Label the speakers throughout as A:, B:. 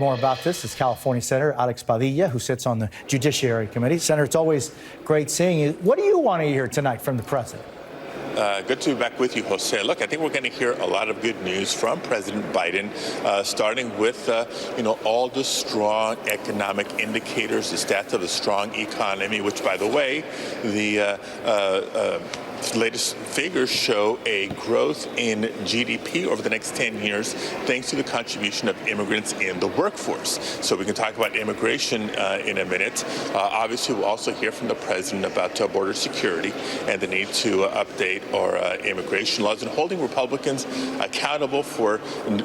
A: more about this is California Senator Alex Padilla, who sits on the Judiciary Committee. Senator, it's always great seeing you. What do you want to hear tonight from the president?
B: Good to be back with you, Jose. Look, I think we're going to hear a lot of good news from President Biden, starting with, all the strong economic indicators, the stats of a strong economy, which, by the way, the latest figures show a growth in GDP over the next 10 years, thanks to the contribution of immigrants in the workforce. So we can talk about immigration in a minute. Obviously, we'll also hear from the president about border security and the need to update our immigration laws and holding Republicans accountable for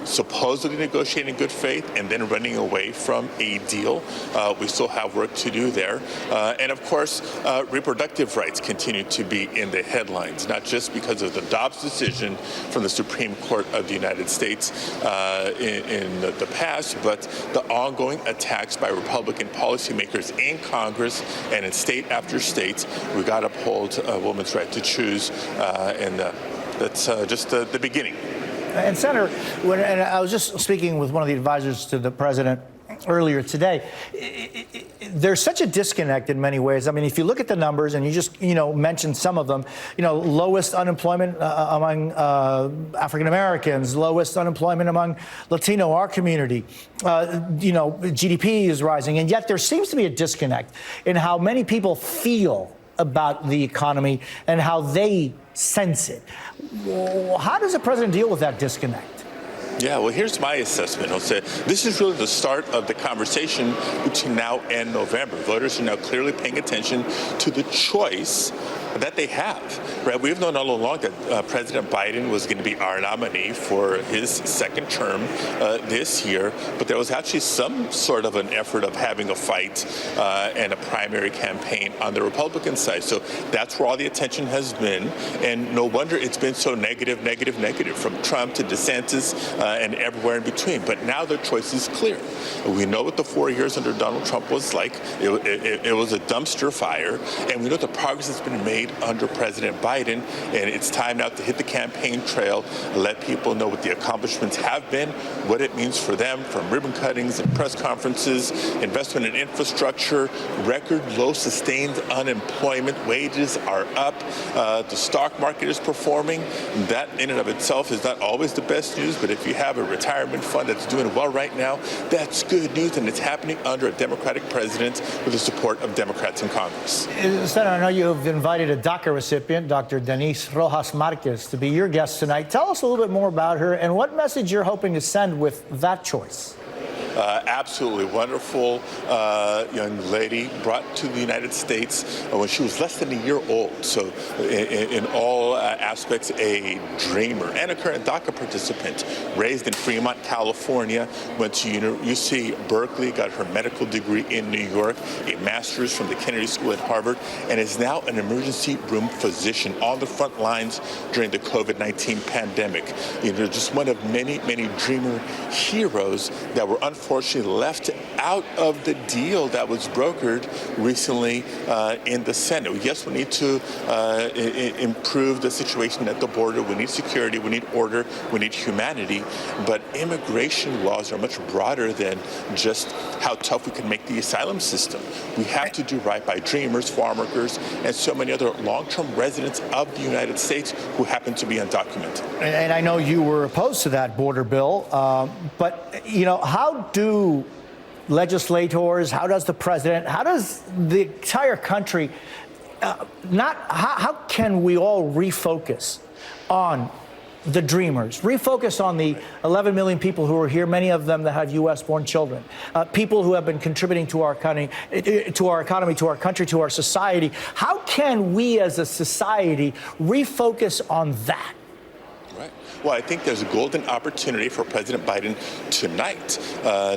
B: supposedly negotiating in good faith and then running away from a deal. We still have work to do there. And of course, reproductive rights continue to be in the headlines, not just because of the Dobbs decision from the Supreme Court of the United States in the past, but the ongoing attacks by Republican policymakers in Congress and in state after state. We got to uphold a woman's right to choose, and that's just the beginning.
A: And Senator, and I was just speaking with one of the advisors to the president earlier today. There's such a disconnect in many ways. I mean, if you look at the numbers and you just, mentioned some of them, lowest unemployment among African Americans, lowest unemployment among Latino, our community, GDP is rising. And yet there seems to be a disconnect in how many people feel about the economy and how they sense it. How does the president deal with that disconnect?
B: Yeah, well, here's my assessment, Jose. This is really the start of the conversation between now and November. Voters are now clearly paying attention to the choice that they have, right? We've known all along that President Biden was going to be our nominee for his second term this year, but there was actually some sort of an effort of having a fight and a primary campaign on the Republican side. So that's where all the attention has been, and no wonder it's been so negative, from Trump to DeSantis and everywhere in between. But now the choice is clear. We know what the 4 years under Donald Trump was like. It was a dumpster fire, and we know the progress that's been made under President Biden, and it's time now to hit the campaign trail, let people know what the accomplishments have been, what it means for them, from ribbon cuttings and press conferences, investment in infrastructure, record low sustained unemployment, wages are up, the stock market is performing. That in and of itself is not always the best news, but if you have a retirement fund that's doing well right now, that's good news, and it's happening under a Democratic president with the support of Democrats in Congress.
A: Senator, I know you have invited a DACA recipient, Dr. Denise Rojas Marquez, to be your guest tonight. Tell us a little bit more about her and what message you're hoping to send with that choice.
B: Absolutely wonderful young lady, brought to the United States when she was less than a year old. So in all aspects, a dreamer and a current DACA participant. Raised in Fremont, California, went to UC Berkeley, got her medical degree in New York, a master's from the Kennedy School at Harvard, and is now an emergency room physician on the front lines during the COVID-19 pandemic. Just one of many, many dreamer heroes that were unfortunately left out of the deal that was brokered recently in the Senate. Yes, we need to improve the situation at the border. We need security. We need order. We need humanity. But immigration laws are much broader than just how tough we can make the asylum system. We have to do right by dreamers, farm workers, and so many other long-term residents of the United States who happen to be undocumented.
A: And I know you were opposed to that border bill, but, how do legislators, how does the president, how does the entire country, how can we all refocus on the dreamers, refocus on the 11 million people who are here, many of them that have U.S.-born children, people who have been contributing to our economy, to our country, to our society? How can we as a society refocus on that?
B: Right. Well, I think there's a golden opportunity for President Biden tonight,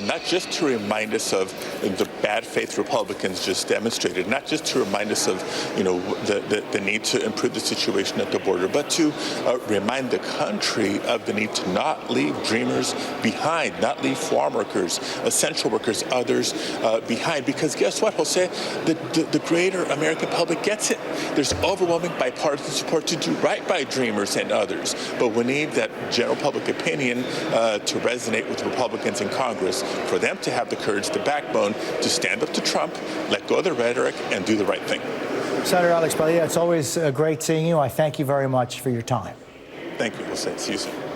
B: not just to remind us of the bad faith Republicans just demonstrated, not just to remind us of, the need to improve the situation at the border, but to remind the country of the need to not leave dreamers behind, not leave farm workers, essential workers, others behind. Because guess what, Jose? The greater American public gets it. There's overwhelming bipartisan support to do right by dreamers and others. But we need need that general public opinion to resonate with Republicans in Congress, for them to have the courage, the backbone to stand up to Trump, let go of the rhetoric, and do the right thing.
A: Senator Alex Padilla, it's always great seeing you. I thank you very much for your time.
B: Thank you, Jose. See you soon.